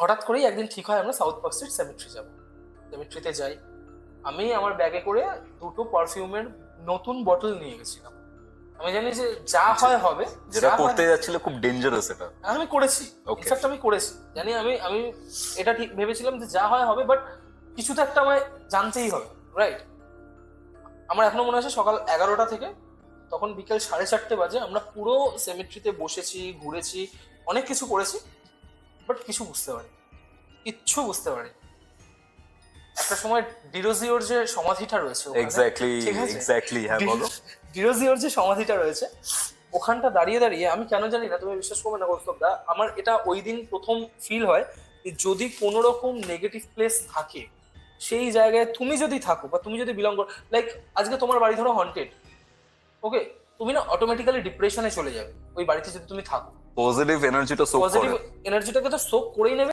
হঠাৎ করেই একদিন ঠিক হয় আমরা সাউথ পার্ক স্ট্রিট সেমেট্রি যাবো। সেমেট্রিতে যাই, আমি আমার ব্যাগে করে 2টো পারফিউমের নতুন বটল নিয়ে গেছিলাম। আমি জানি যে যা হয় হবে, যেটা যা হয়- করতে যাচ্ছিল খুব ডেঞ্জারাস এটা। আমি করেছি, Okay. ইনফ্যাক্ট আমি করেছি, জানি আমি আমি এটা ঠিক ভেবেছিলাম যে যা হয় হবে, বাট কিছু তো একটা আমায় জানতেই হবে, রাইট? আমার এখনো মনে আছে সকাল 11টা থেকে তখন বিকেল 4:30 বাজে আমরা পুরো সেমেট্রিতে বসেছি, ঘুরেছি, অনেক কিছু করেছি, বাট কিছু বুঝতে পারি, কিচ্ছু বুঝতে পারি। একটা সময় ডিরোজিওর যে সমাধিটা রয়েছে ওখানে, এক্স্যাক্টলি, ঠিক আছে? এক্স্যাক্টলি, হ্যাঁ বলো। ডিরোজিওর যে সমাধিটা রয়েছে ওখানটা দাঁড়িয়ে দাঁড়িয়ে আমি কেন জানি না, তুমি বিশ্বাস করবে না কৌস্তবদা, আমার এটা ওই দিন প্রথম ফিল হয় যে যদি কোনো রকম নেগেটিভ প্লেস থাকে সেই জায়গায় তুমি যদি থাকো বা তুমি যদি বিলং করো, লাইক আজকে তোমার বাড়ি ধরো হন্টেড, ওকে, তুমি না অটোমেটিক্যালি ডিপ্রেশনে চলে যাবে ওই বাড়িতে যদি তুমি থাকো। পজিটিভ এনার্জিটা সোক পজিটিভ করে। এনার্জিটাকে তো সোক করেই নেবে।